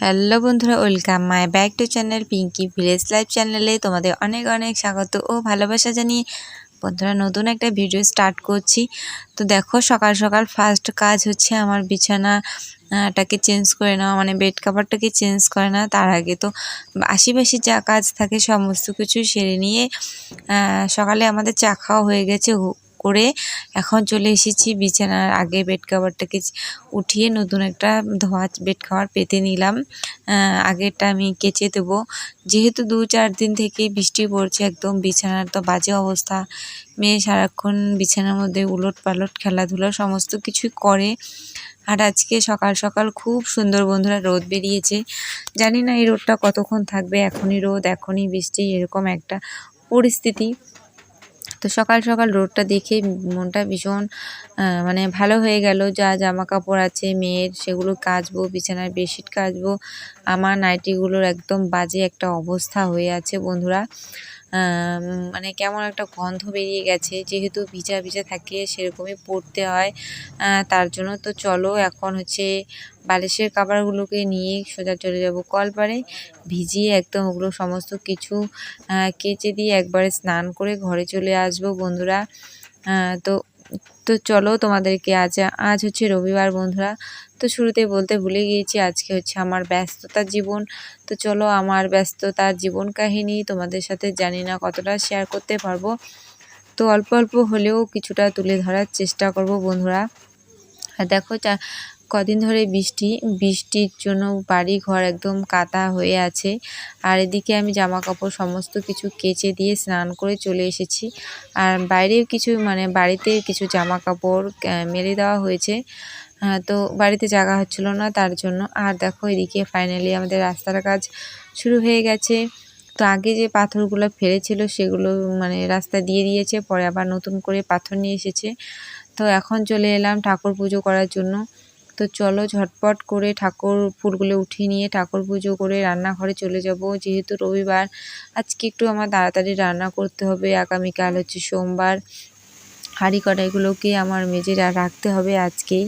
Hello বন্ধুরা, welcome my back to channel Pinky village life চ্যানেলে তোমাদের অনেক অনেক স্বাগত ও ভালোবাসা জানিয়ে বন্ধুরা নতুন একটা ভিডিও স্টার্ট করছি। তো দেখো, সকাল সকাল ফার্স্ট কাজ হচ্ছে আমার বিছানাটাকে চেঞ্জ করে নেওয়া, মানে বেড কাভারটাকে চেঞ্জ করে না। তার আগে তো আশিপাশি যা কাজ থাকে সমস্ত কিছু সেরে নিয়ে সকালে আমাদের চা খাওয়া হয়ে গেছে করে এখন চলে এসেছি বিছানার আগে বেড কাভারটাকে উঠিয়ে নতুন একটা ধোয়া বেড কাভার পেতে নিলাম। আগেরটা আমি কেচে দেবো, যেহেতু 2-4 দিন থেকে বৃষ্টি পড়ছে, একদম বিছানার তো বাজে অবস্থা। মেয়ে সারাক্ষণ বিছানার মধ্যে উলট পালট খেলাধুলা সমস্ত কিছুই করে। আর আজকে সকাল সকাল খুব সুন্দর বন্ধুরা রোদ বেরিয়েছে। জানি না এই রোদটা কতক্ষণ থাকবে, এখনই রোদ এখনই বৃষ্টি, এরকম একটা পরিস্থিতি। তো সকাল সকাল রোদটা দেখে মনটা ভীষণ মানে ভালো হয়ে গেল। যা জামা কাপড় আছে মেয়ের সেগুলো কাচবো, বিছানার বেডশিট কাচবো। আমার নাইটিগুলোর একদম বাজে একটা অবস্থা হয়ে আছে বন্ধুরা। মানে কেমন একটা গন্ধ বেরিয়ে গেছে, যেহেতু ভিজা ভিজা থাকে সেরকমই পরতে হয়। তার জন্য তো চলো এখন হচ্ছে বালিশের কাভারগুলোকে নিয়ে সোজা চলে যাব কলপাড়ে, ভিজিয়ে একদম ওগুলো সমস্ত কিছু কেচে দিয়ে একবারে স্নান করে ঘরে চলে আসবো বন্ধুরা। তো তো চলো তোমাদেরকে আজ হচ্ছে রবিবার বন্ধুরা। তো শুরুতে বলতে ভুলে গিয়েছি, আজকে হচ্ছে আমার ব্যস্ততার জীবন। তো চলো আমার ব্যস্ততার জীবন কাহিনী তোমাদের সাথে জানি না কতটা শেয়ার করতে পারবো, তো অল্প অল্প হলেও কিছুটা তুলে ধরার চেষ্টা করব বন্ধুরা। আর দেখো কদিন ধরে বৃষ্টির জন্য বাড়ি ঘর একদম কাদা হয়ে আছে। আর এদিকে আমি জামা কাপড় সমস্ত কিছু কেচে দিয়ে স্নান করে চলে এসেছি। আর বাইরেও কিছু মানে বাড়িতে কিছু জামা কাপড় মেলে দেওয়া হয়েছে। তো বাড়িতে জায়গা হচ্ছিল না তার জন্য। আর দেখো এদিকে ফাইনালি আমাদের রাস্তার কাজ শুরু হয়ে গেছে। তো আগে যে পাথরগুলো ফেলেছিল সেগুলো মানে রাস্তা দিয়ে দিয়েছে, পরে আবার নতুন করে পাথর নিয়ে এসেছে। তো এখন চলে এলাম ঠাকুর পুজো করার জন্য। তো চলো ঝটপট করে ঠাকুর ফুলগুলো উঠিয়ে নিয়ে ঠাকুর পুজো করে রান্নাঘরে চলে যাব, যেহেতু রবিবার। আজকে একটু আমার তাড়াতাড়ি রান্না করতে হবে, আগামীকাল হচ্ছে সোমবার। হাঁড়ি কড়াইগুলোকে আমার মেজে রাখতে হবে আজকেই।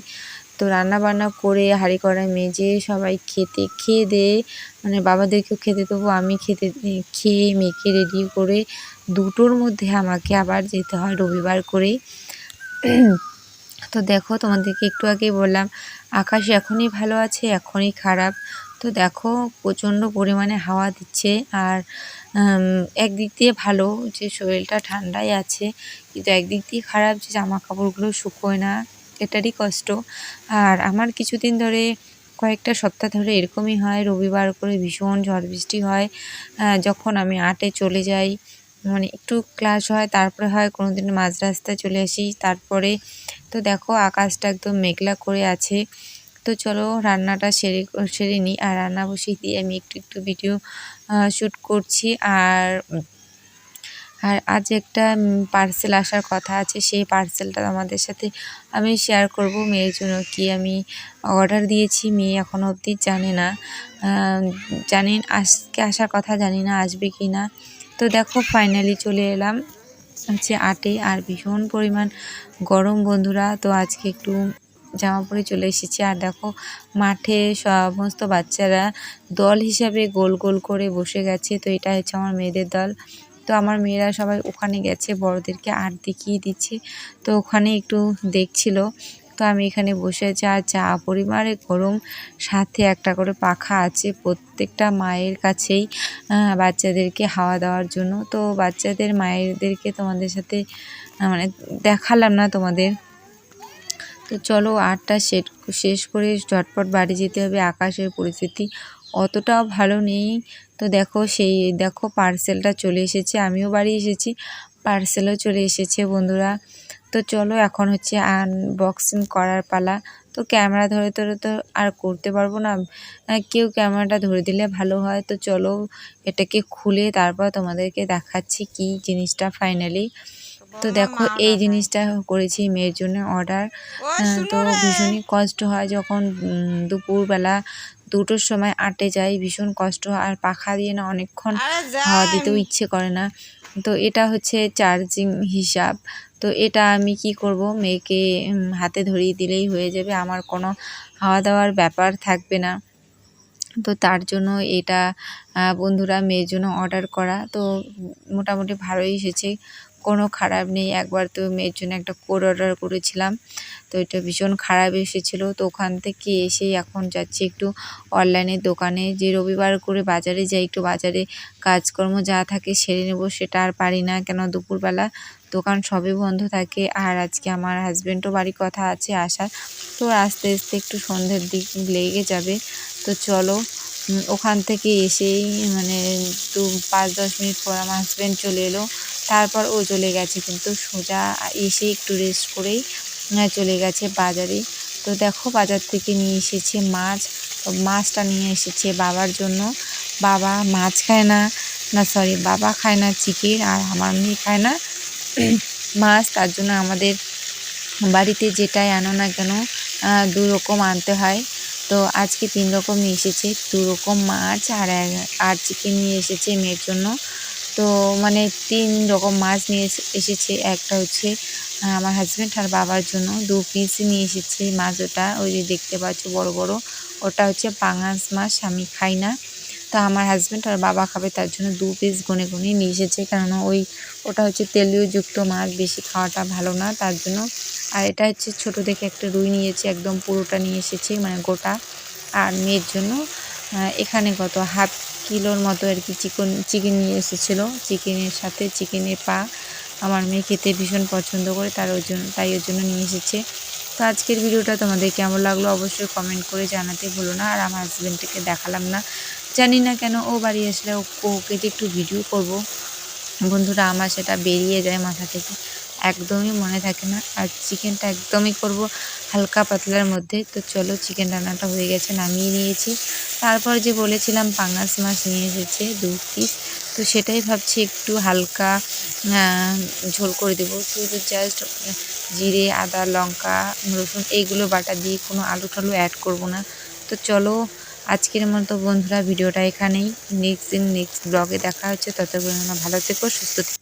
তো রান্না বান্না করে হাঁড়ি কড়াই মেজে সবাই খেয়ে দিয়ে মানে বাবাদেরকেও খেতে দেবো, আমি খেয়ে মেয়েকে রেডি করে 2টোর মধ্যে আমাকে আবার যেতে হয় রবিবার করে। তো দেখো তোমাদেরকে একটু আগেই বললাম আকাশ এখনই ভালো আছে এখনই খারাপ। তো দেখো প্রচণ্ড পরিমাণে হাওয়া দিচ্ছে। আর একদিক দিয়ে ভালো যে শরীরটা ঠান্ডাই আছে, কিন্তু একদিক দিয়ে খারাপ যে জামা কাপড়গুলো শুকোয় না, এটারই কষ্ট। আর আমার কিছুদিন ধরে কয়েকটা সপ্তাহ ধরে এরকমই হয়, রবিবার করে ভীষণ ঝড় বৃষ্টি হয়। যখন আমি 8-এ চলে যাই, মানে একটু ক্লাস হয়, তারপরে হয় কোনো দিন মাঝ রাস্তায় চলে আসি তারপরে। তো দেখো আকাশটা একদম মেঘলা করে আছে। তো চলো রান্নাটা সেরে নিই। আর রান্না বসিয়ে দিয়ে আমি একটু ভিডিও শ্যুট করছি। আর আজ একটা পার্সেল আসার কথা আছে, সেই পার্সেলটা আমাদের সাথে আমি শেয়ার করব। মেয়ের জন্য কি আমি অর্ডার দিয়েছি মেয়ে এখনও অবধি জানে না। আজকে আসার কথা, জানি না আসবে কি না। তো দেখো ফাইনালি চলে এলাম হচ্ছে 8-এ। আর ভীষণ পরিমাণ গরম বন্ধুরা। তো আজকে একটু জামা পরে চলে এসেছি। আর দেখো মাঠে সমস্ত বাচ্চারা দল হিসাবে গোল গোল করে বসে গেছে। তো এটা হচ্ছে আমার মেয়েদের দল। তো আমার মেয়েরা সবাই ওখানে গেছে, বড়দেরকে আর্ট দেখিয়ে দিচ্ছে, তো ওখানে একটু দেখছিল। তো আমি এখানে বসে আছি। আর যা পরিমাণে গরম, সাথে একটা করে পাখা আছে প্রত্যেকটা মায়ের কাছেই বাচ্চাদেরকে হাওয়া দেওয়ার জন্য। তো বাচ্চাদের মায়েদেরকে তোমাদের সাথে মানে দেখালাম না তোমাদের। তো চলো আর্টটা শেষ করে ঝটপট বাড়ি যেতে হবে, আকাশের পরিস্থিতি অতটাও ভালো নেই। তো দেখো পার্সেলটা চলে এসেছে, আমিও বাড়ি এসেছি, পার্সেলও চলে এসেছে বন্ধুরা। তো চলো এখন হচ্ছে আনবক্সিং করার পালা। তো ক্যামেরা ধরে তো আর করতে পারবো না, কেউ ক্যামেরাটা ধরে দিলে ভালো হয়। তো চলো এটাকে খুলে তারপর তোমাদেরকে দেখাচ্ছি কি জিনিসটা ফাইনালি। তো দেখো এই জিনিসটা করেছি মেয়ের জন্য অর্ডার। তো ভীষণই কষ্ট হয় যখন দুপুরবেলা 2টোর সময় 8-এ যাই, ভীষণ কষ্ট হয়। আর পাখা দিয়ে না অনেকক্ষণ হাওয়া দিতেও ইচ্ছে করে না। তো এটা হচ্ছে চার্জিং হিসাব। তো এটা আমি কি করব, মেয়েকে হাতে ধরিয়ে দিলেই হয়ে যাবে, আমার কোনো হাওয়া দেওয়ার ব্যাপার থাকবে না। তো তার জন্য এটা বন্ধুরা মেয়ের জন্য অর্ডার করা। তো মোটামুটি ভালোই এসেছে, কোনো খারাপ নেই। একবার তো মেয়ের জন্য একটা কোট অর্ডার করেছিলাম, তো এটা ভীষণ খারাপ এসেছিলো। তো ওখান থেকে এসে এখন যাচ্ছি একটু অনলাইনের দোকানে, যে রবিবার করে বাজারে যাই, একটু বাজারে কাজকর্ম যা থাকে সেরে নেবো, সেটা আর পারি না, কেন দুপুরবেলা দোকান সবই বন্ধ থাকে। আর আজকে আমার হাজব্যান্ডও বাড়ির কথা আছে আসার, তো আস্তে আস্তে একটু সন্ধ্যের দিক লেগে যাবে। তো চলো ওখান থেকে এসেই মানে 5-10 মিনিট পর আমার হাজব্যান্ড চলে এলো, তারপর ও চলে গেছে, কিন্তু সোজা এসে একটু রেস্ট করেই চলে গেছে বাজারে। তো দেখো বাজার থেকে নিয়ে এসেছে মাছ, মাছটা নিয়ে এসেছে বাবার জন্য। বাবা মাছ খায় না, সরি, বাবা খায় না চিকেন, আর আমার মেয়ে খায় না মাছ, তার জন্য আমাদের বাড়িতে যেটাই আনো না কেন 2 রকম আনতে হয়। তো আজকে 3 রকম নিয়ে এসেছে, 2 রকম মাছ আর চিকেন নিয়ে এসেছে মেয়ের জন্য। তো মানে 3 রকম মাছ নিয়ে এসেছে। একটা হচ্ছে আমার হাজব্যান্ড আর বাবার জন্য 2 পিস নিয়ে এসেছে মাছ, ওই যে দেখতে পাচ্ছ বড় বড়, ওটা হচ্ছে পাঙাশ মাছ, আমি খাই না। তো আমার হাজব্যান্ড আর বাবা খাবে, তার জন্য 2 পিস গুনে গুনে নিয়ে এসেছে, কেননা ওটা হচ্ছে তেলীয়যুক্ত মাছ, বেশি খাওয়াটা ভালো না, তার জন্য। আর এটা হচ্ছে ছোট দেখে একটা রুই নিয়েছে, একদম পুরোটা নিয়ে এসেছে মানে গোটা। আর মেয়ের জন্য এখানে কত হাফ কিলোর মতো আর কি চিকেন নিয়ে এসেছিলো। চিকেনের সাথে চিকেনের পা আমার মেয়ে খেতে ভীষণ পছন্দ করে, তাই ওর জন্য নিয়ে এসেছে। তো আজকের ভিডিওটা তোমাদের কেমন লাগলো অবশ্যই কমেন্ট করে জানাতে ভুলো না। আর আমার হাজব্যান্ডকে দেখালাম না, জানি না কেন, ও বাড়ি আসলে ওকে যে একটু ভিডিও করব বন্ধুরা, আমার সেটা বেরিয়ে যায় মাথা থেকে, একদমই মনে থাকে না। আর চিকেনটা একদমই করব হালকা পাতলার মধ্যে। তো চলো চিকেন রান্নাটা হয়ে গেছে, নামিয়ে নিয়েছি। তারপর যে বলেছিলাম পাঙাশ মাছ নিয়ে এসেছে 2 পিস, তো সেটাই ভাবছি একটু হালকা ঝোল করে দেবো, শুধু জাস্ট জিরে, আদা, লঙ্কা, রসুন এইগুলো বাটা দিয়ে, কোনো আলু টালু অ্যাড করব না। তো চলো আজকের মতো বন্ধুরা ভিডিওটা এখানেই, নেক্সট ব্লগে দেখা হচ্ছে, ততক্ষণ ভালো থেকো, সুস্থ থেকো।